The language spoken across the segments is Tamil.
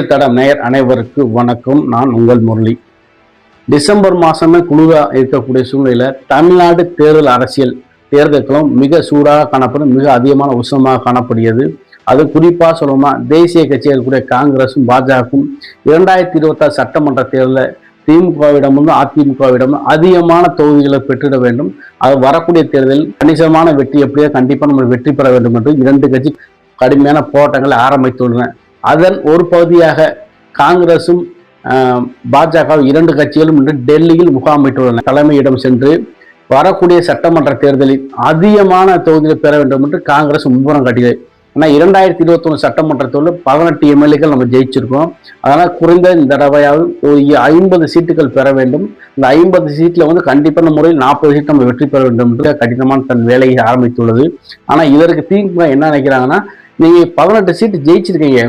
தடம் நேயர் அனைவருக்கு வணக்கம். நான் உங்கள் முரளி. டிசம்பர் மாசமே குளிரா இருக்கக்கூடிய சூழ்நிலையில தமிழ்நாடு தேர்தல் அரசியல் தேர்தல்களும் மிக சூடாக காணப்படும், மிக அதிகமான உஷ்ணமாக காணப்படுகிறது. அது குறிப்பா சொல்லணும்னா தேசிய கட்சிகள் கூடிய காங்கிரசும் பாஜகவும் 2026 சட்டமன்ற தேர்தலில் திமுகவிடமும் அதிமுகவிடமும் அதிகமான தொகுதிகளை பெற்றிட வேண்டும். அது வரக்கூடிய தேர்தலில் கணிசமான வெற்றி எப்படியோ கண்டிப்பாக நம்ம வெற்றி பெற வேண்டும் என்று இரண்டு கட்சி கடுமையான போராட்டங்களை ஆரம்பித்துள்ளன. அதன் ஒரு பகுதியாக காங்கிரசும் பாஜக இரண்டு கட்சிகளும் இன்று டெல்லியில் முகாமிட்டுள்ளன. தலைமையிடம் சென்று வரக்கூடிய சட்டமன்ற தேர்தலில் அதிகமான தொகுதிகளை பெற வேண்டும் என்று காங்கிரஸ் மும்முரம் காட்டியது. ஏன்னா 2021 சட்டமன்ற தேர்தலில் 18 எம்எல்ஏக்கள் நம்ம ஜெயிச்சிருக்கோம். அதனால் குறைந்த இந்த தடவையாவது ஒரு 50 சீட்டுகள் பெற வேண்டும். இந்த 50 சீட்டில் கண்டிப்பான முறையில் 40 சீட் நம்ம வெற்றி பெற வேண்டும் என்று கடினமான தன் வேலையை ஆரம்பித்துள்ளது. ஆனால் இதற்கு திமுக என்ன நினைக்கிறாங்கன்னா, நீங்க 18 சீட்டு ஜெயிச்சிருக்கீங்க,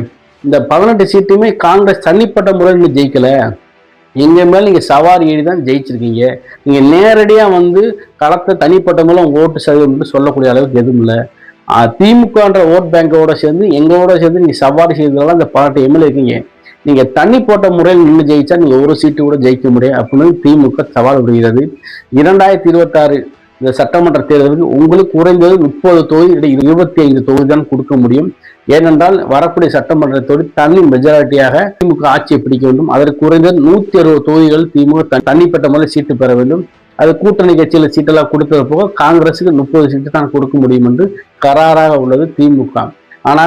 இந்த 18 சீட்டுமே காங்கிரஸ் தனிப்பட்ட முறையில் ஜெயிக்கல, எங்க மேல நீங்க சவாரி ஏறி தான் ஜெயிச்சிருக்கீங்க. நீங்க நேரடியா களத்தை தனிப்பட்ட மூலம் ஓட்டு சதவீதம் சொல்லக்கூடிய அளவுக்கு எதுவும் இல்லை. திமுகன்ற ஓட் பேங்கோட சேர்ந்து எங்களோட சேர்ந்து நீங்க சவாரி செய்ததால இந்த 18 எம்எல்ஏ இருக்கீங்க. நீங்க தனிப்பட்ட முறையில் நின்று ஜெயிச்சா நீங்க ஒரு சீட்டு கூட ஜெயிக்க முடியும் அப்படின்னு திமுக சவால் விடுகிறது. 2026 இந்த சட்டமன்ற தேர்தலுக்கு உங்களுக்கு குறைந்தது 30 தொகுதி 25 தொகுதி தான் கொடுக்க முடியும். ஏனென்றால் வரக்கூடிய சட்டமன்ற தொகுதி தனி மெஜாரிட்டியாக திமுக ஆட்சியை பிடிக்க வேண்டும். அதற்கு குறைந்தது 160 தொகுதிகள் திமுக தனிப்பட்ட முறையில் சீட்டு பெற வேண்டும். அது கூட்டணி கட்சியில சீட்டெல்லாம் கொடுத்தது போக காங்கிரசுக்கு 30 சீட்டு தான் கொடுக்க முடியும் என்று கராராக உள்ளது திமுக. ஆனா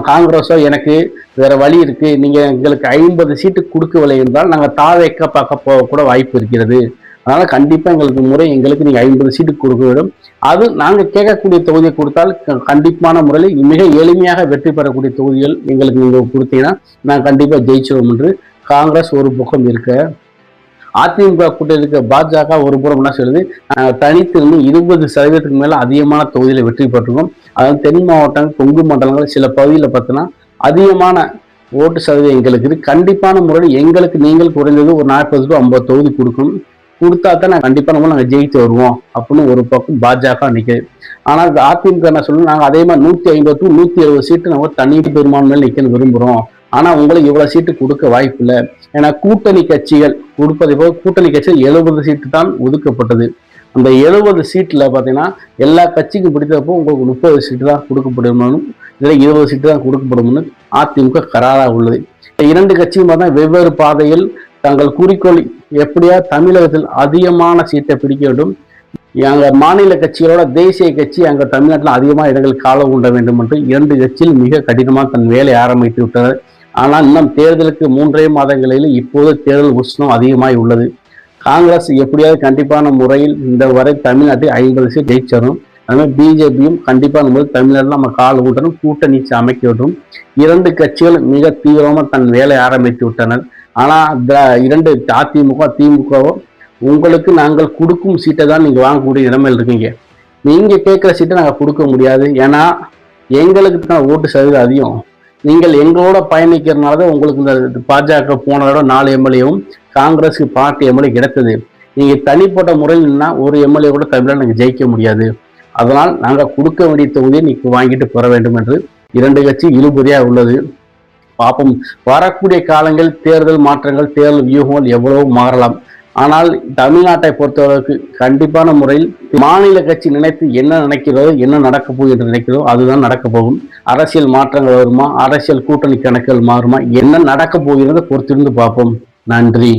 காங்கிரஸோ எனக்கு வேற வழி இருக்கு, நீங்க எங்களுக்கு 50 சீட்டு கொடுக்கவில்லை என்றால் நாங்கள் தாவேக்க பார்க்க போக கூட வாய்ப்பு இருக்கிறது. அதனால கண்டிப்பா எங்களுக்கு நீங்க 50 சீட்டு கொடுக்க வேண்டும். அது நாங்க கேட்கக்கூடிய தொகுதியை கொடுத்தால் கண்டிப்பான முறையில் மிக எளிமையாக வெற்றி பெறக்கூடிய தொகுதிகள் எங்களுக்கு நீங்க கொடுத்தீங்கன்னா நாங்கள் கண்டிப்பா ஜெயிச்சிடும் என்று காங்கிரஸ் ஒரு பக்கம் இருக்க, அதிமுக கூட்டத்தில் இருக்க பாஜக ஒரு புறம் என்ன சொல்லுது, தனித்திருந்து 20% மேல அதிகமான தொகுதியில வெற்றி பெற்றிருக்கோம். அதாவது தென் மாவட்டங்கள், கொங்கு மண்டலங்கள், சில பகுதியில் பார்த்தோன்னா அதிகமான ஓட்டு சதவீதம் எங்களுக்கு இருக்கு. கண்டிப்பான முறையில் எங்களுக்கு நீங்கள் குறைந்தது ஒரு 40 to 50 தொகுதி கொடுக்கணும், கொடுத்தா தான் நான் கண்டிப்பா நாங்கள் ஜெயித்து வருவோம் அப்படின்னு ஒரு பக்கம் பாஜக நிற்குது. ஆனால் அதிமுக என்ன சொல்லணும், நாங்கள் அதே மாதிரி 150 to 170 சீட்டு நம்ம தனி பெரும்பான்மையில் நிற்க விரும்புகிறோம். ஆனால் உங்களுக்கு இவ்வளவு சீட்டு கொடுக்க வாய்ப்பு இல்லை. ஏன்னா கூட்டணி கட்சிகள் கொடுப்பதை போக கூட்டணி கட்சிகள் 70 சீட்டு தான் ஒதுக்கப்பட்டது. அந்த 70 சீட்டில் பார்த்தீங்கன்னா எல்லா கட்சிக்கும் பிடித்தப்போ உங்களுக்கு 30 சீட்டு தான் கொடுக்கப்படும், இதில் 20 சீட்டு தான் கொடுக்கப்படும்னு அதிமுக கராராக உள்ளது. இரண்டு கட்சியும் பார்த்தா வெவ்வேறு பாதையில் தங்கள் குறிக்கோள் எப்படியா தமிழகத்தில் அதிகமான சீட்டை பிடிக்க வேண்டும். அங்க மாநில கட்சிகளோட தேசிய கட்சி அங்க தமிழ்நாட்டில் அதிகமாக இடங்கள் கால உண்ட வேண்டும் என்று இரண்டு கட்சியில் மிக கடினமாக தன் வேலை ஆரம்பித்து விட்டனர். ஆனால் இன்னும் தேர்தலுக்கு 3 மாதங்களில் இப்போது தேர்தல் உஷ்ணம் அதிகமாகி உள்ளது. காங்கிரஸ் எப்படியாவது கண்டிப்பான முறையில் இந்த வரை தமிழ்நாட்டில் 50 சீட் ஜெயிச்சிடும். அதுமாதிரி பிஜேபியும் கண்டிப்பான முறையில் தமிழ்நாட்டில் நம்ம கால ஊட்டணும், கூட்டணி அமைக்க வேண்டும். இரண்டு கட்சிகள் மிக தீவிரமாக தன் வேலை ஆரம்பித்து விட்டனர். ஆனா இரண்டு அதிமுக திமுகவோ உங்களுக்கு நாங்கள் கொடுக்கும் சீட்டை தான் நீங்க வாங்கக்கூடிய நிலைமையில் இருக்கீங்க. நீங்க கேட்கிற சீட்டை நாங்கள் கொடுக்க முடியாது. ஏன்னா எங்களுக்கு தான் ஓட்டு சதவீதம் அதிகம். நீங்கள் எங்களோட பயணிக்கிறதுனாலதான் உங்களுக்கு இந்த பாஜக போனதோட 4 எம்எல்ஏவும் காங்கிரஸுக்கு 18 எம்எல்ஏ கிடைத்தது. நீங்க தனிப்பட்ட முறையில் ஒரு எம்எல்ஏ கூட தமிழ்நாடு நாங்கள் ஜெயிக்க முடியாது. அதனால் நாங்கள் கொடுக்க வேண்டிய தொகுதியை நீங்க வாங்கிட்டு பெற வேண்டும் என்று இரண்டு கட்சி இழுபறியா உள்ளது. பார்ப்போம், வரக்கூடிய காலங்கள் தேர்தல் மாற்றங்கள், தேர்தல் வியூகங்கள் எவ்வளவோ மாறலாம். ஆனால் தமிழ்நாட்டை பொறுத்தவரைக்கு கண்டிப்பான முறையில் மாநில கட்சி நினைத்து என்ன நினைக்கிறதோ, என்ன நடக்க போகுது என்று நினைக்கிறதோ அதுதான் நடக்க போகும். அரசியல் மாற்றங்கள் வருமா, அரசியல் கூட்டணி கணக்குகள் மாறுமா, என்ன நடக்க போகிறத பொறுத்திருந்து பார்ப்போம். நன்றி.